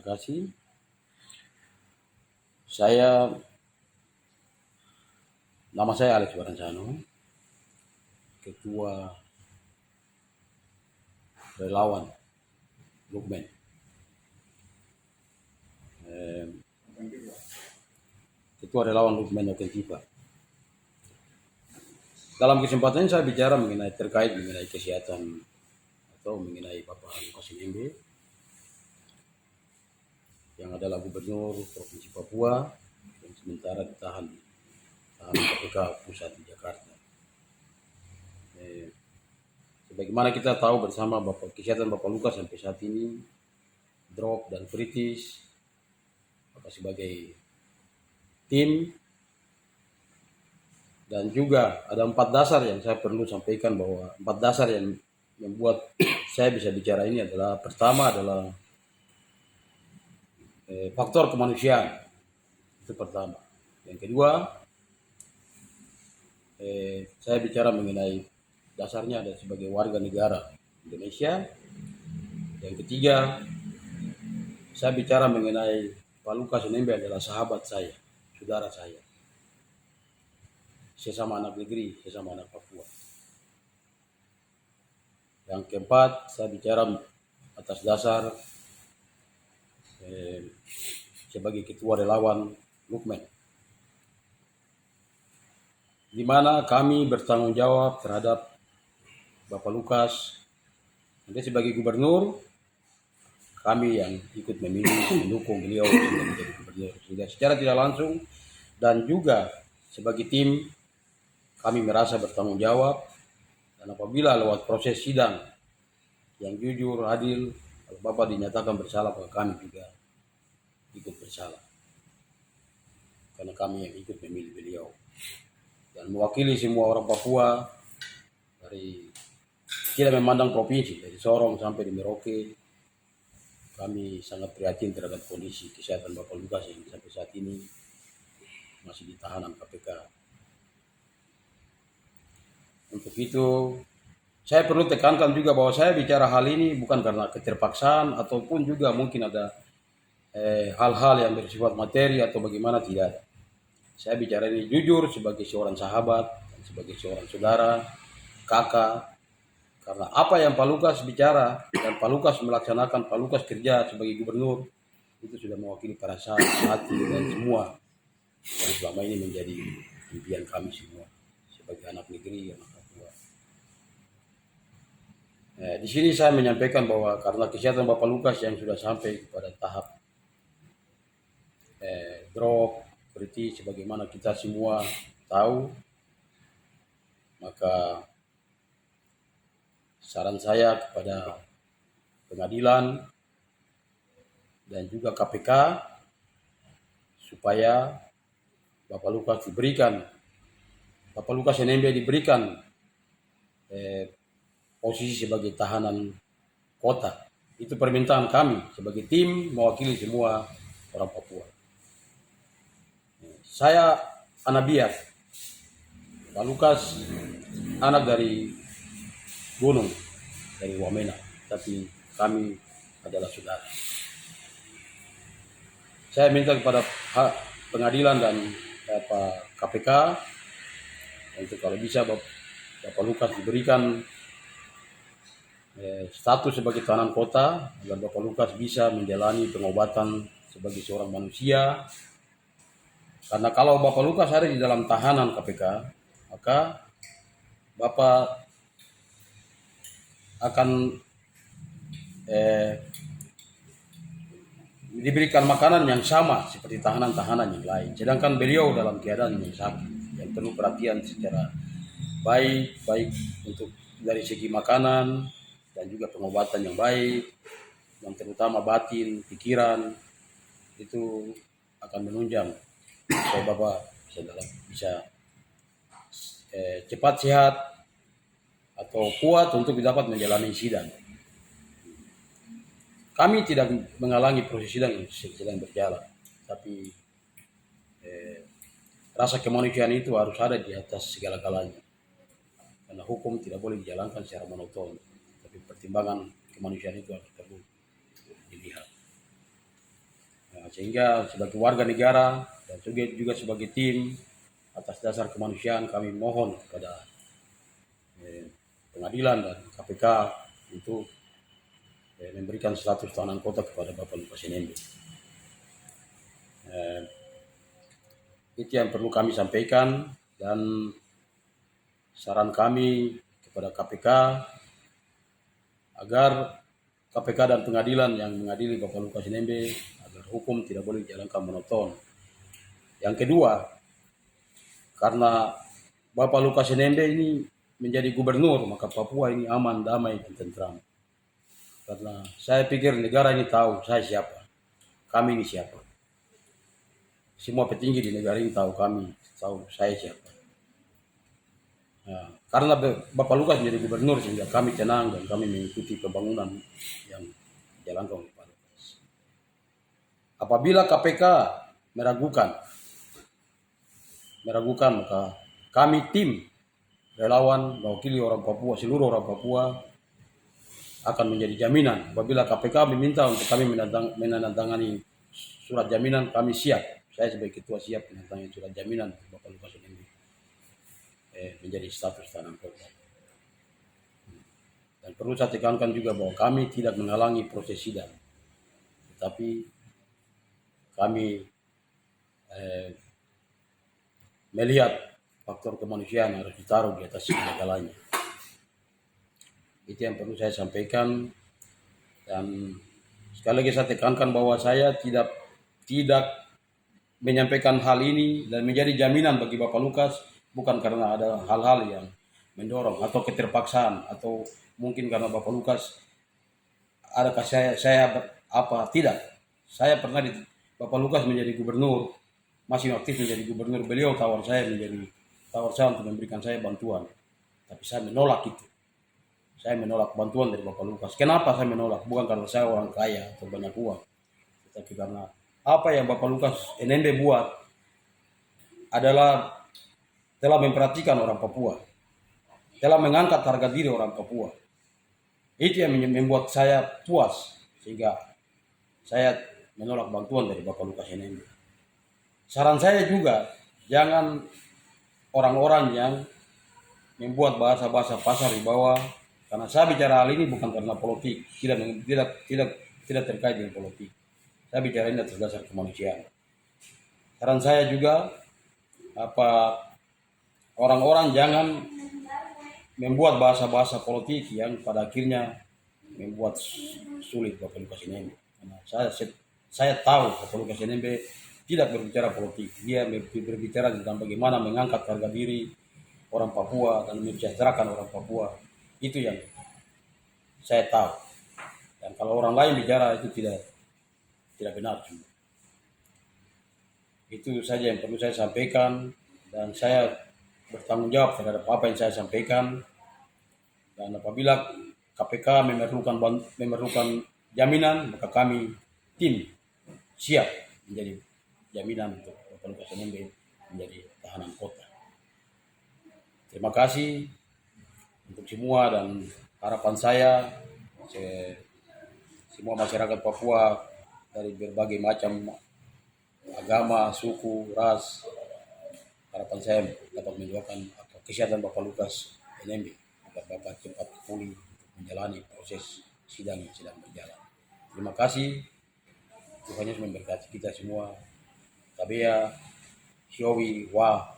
kasih. Nama saya Alex Baransano, Ketua Relawan Lukmen. Ketua Relawan Lukmen Okenkipa. Dalam kesempatan ini saya bicara terkait mengenai kesehatan atau mengenai Bapak Lukas NMB yang adalah Gubernur Provinsi Papua yang sementara ditahan KPK pusat di Jakarta. Sebagaimana kita tahu bersama kesehatan Bapak Lukas sampai saat ini drop dan kritis, maka sebagai tim dan juga ada 4 dasar yang saya perlu sampaikan, bahwa 4 dasar yang membuat saya bisa bicara ini adalah: pertama adalah faktor kemanusiaan, itu pertama. Yang kedua, saya bicara mengenai dasarnya ada sebagai warga negara Indonesia. Yang ketiga, saya bicara mengenai Pak Lukas NMB adalah sahabat saya, saudara saya, sesama anak negeri, sesama anak Papua. Yang keempat, saya bicara atas dasar sebagai ketua relawan Lukmen, di mana kami bertanggung jawab terhadap Bapak Lukas. Nanti sebagai gubernur, kami yang ikut memilih, mendukung beliau menjadi gubernur. Sehingga secara tidak langsung dan juga sebagai tim, kami merasa bertanggung jawab. Dan apabila lewat proses sidang yang jujur, adil, kalau Bapak dinyatakan bersalah, maka kami juga ikut bersalah. Karena kami yang ikut memilih beliau. Dan mewakili semua orang Papua, dari tidak memandang provinsi, dari Sorong sampai di Merauke, kami sangat prihatin terhadap kondisi kesehatan Bapak Lukas yang sampai saat ini masih di tahanan KPK. Untuk itu, saya perlu tekankan juga bahwa saya bicara hal ini bukan karena keterpaksaan ataupun juga mungkin ada hal-hal yang bersifat materi atau bagaimana, tidak. Saya bicara ini jujur sebagai seorang sahabat, sebagai seorang saudara, kakak. Karena apa yang Pak Lukas bicara dan Pak Lukas melaksanakan, Pak Lukas kerja sebagai gubernur, itu sudah mewakili perasaan, hati, dan semua yang selama ini menjadi impian kami semua sebagai anak negeri, anak Papua. Di sini saya menyampaikan bahwa karena kesehatan Bapak Lukas yang sudah sampai pada tahap drop, kritis, sebagaimana kita semua tahu, maka saran saya kepada pengadilan dan juga KPK supaya Bapak Lukas NMB diberikan posisi sebagai tahanan kota. Itu permintaan kami sebagai tim mewakili semua orang Papua. Saya anak biak, Pak Lukas anak dari gunung, dari Wamena, tapi kami adalah saudara. Saya minta kepada pengadilan dan KPK untuk kalau bisa Bapak Lukas diberikan status sebagai tahanan kota, agar Bapak Lukas bisa menjalani pengobatan sebagai seorang manusia. Karena kalau Bapak Lukas ada di dalam tahanan KPK, maka Bapak akan diberikan makanan yang sama seperti tahanan-tahanan yang lain. Sedangkan beliau dalam keadaan yang sakit, yang perlu perhatian secara baik untuk dari segi makanan dan juga pengobatan yang baik, yang terutama batin, pikiran, itu akan menunjang supaya Bapak bisa cepat sehat atau kuat untuk dapat menjalani sidang. Kami tidak menghalangi proses sidang yang sedang berjalan, tapi rasa kemanusiaan itu harus ada di atas segala-galanya. Karena hukum tidak boleh dijalankan secara monoton, tapi pertimbangan kemanusiaan itu harus perlu dilihat. Nah, sehingga sebagai warga negara dan juga sebagai tim atas dasar kemanusiaan kami mohon kepada pengadilan dan KPK untuk memberikan status tahanan kota kepada Bapak Lukas NMB. Itu yang perlu kami sampaikan, dan saran kami kepada KPK agar KPK dan pengadilan yang mengadili Bapak Lukas NMB agar hukum tidak boleh dijalankan monoton. Yang kedua, karena Bapak Lukas NMB ini menjadi gubernur, maka Papua ini aman, damai, dan tentram. Karena saya pikir negara ini tahu saya siapa, kami ini siapa. Semua petinggi di negara ini tahu kami, tahu saya siapa. Nah, karena Bapak Lukas menjadi gubernur sehingga kami tenang dan kami mengikuti pembangunan yang dijalankan oleh Pak Lukas. Apabila KPK meragukan, maka kami tim relawan mewakili orang Papua, seluruh orang Papua akan menjadi jaminan. Apabila KPK meminta untuk kami menandatangani surat jaminan, kami siap. Saya sebagai ketua siap menandatangani surat jaminan Bapak Lukas NMB menjadi status tahanan kota. Dan perlu saya tekankan juga bahwa kami tidak menghalangi proses sidang, tetapi kami melihat faktor kemanusiaan harus ditaruh di atas segala-galanya. Itu yang perlu saya sampaikan, dan sekali lagi saya tekankan bahwa saya tidak menyampaikan hal ini dan menjadi jaminan bagi Bapak Lukas bukan karena ada hal-hal yang mendorong atau keterpaksaan atau mungkin karena Bapak Lukas adakah saya apa, tidak. Saya pernah Bapak Lukas menjadi gubernur, masih aktif menjadi gubernur, beliau tawar saya untuk memberikan saya bantuan, tapi saya menolak itu. Saya menolak bantuan dari Bapak Lukas. Kenapa saya menolak? Bukan karena saya orang kaya atau banyak uang, tetapi karena apa yang Bapak Lukas NMB buat adalah telah memperhatikan orang Papua, telah mengangkat harga diri orang Papua. Itu yang membuat saya puas, sehingga saya menolak bantuan dari Bapak Lukas NMB. Saran saya juga, jangan orang-orang yang membuat bahasa-bahasa pasar di bawah, karena saya bicara hal ini bukan karena politik, tidak terkait dengan politik. Saya bicara ini atas dasar kemanusiaan. Saran saya juga, orang-orang jangan membuat bahasa-bahasa politik yang pada akhirnya membuat sulit Bapak Lukas NMB. Karena saya tahu Bapak Lukas NMB tidak berbicara politik, dia berbicara tentang bagaimana mengangkat harga diri orang Papua dan mensejahterakan orang Papua. Itu yang saya tahu. Dan kalau orang lain bicara itu tidak benar juga. Itu saja yang perlu saya sampaikan, dan saya bertanggung jawab terhadap apa yang saya sampaikan. Dan apabila KPK memerlukan jaminan, maka kami tim siap menjadi jaminan untuk Bapak Lukas NMB menjadi tahanan kota. Terima kasih untuk semua, dan harapan saya semua masyarakat Papua dari berbagai macam agama, suku, ras, harapan saya dapat mendoakan kesehatan Bapak Lukas NMB agar Bapak cepat pulih untuk menjalani proses sidang yang sedang berjalan. Terima kasih. Tuhan Yesus memberkati kita semua. Tabea, Siowi, wah.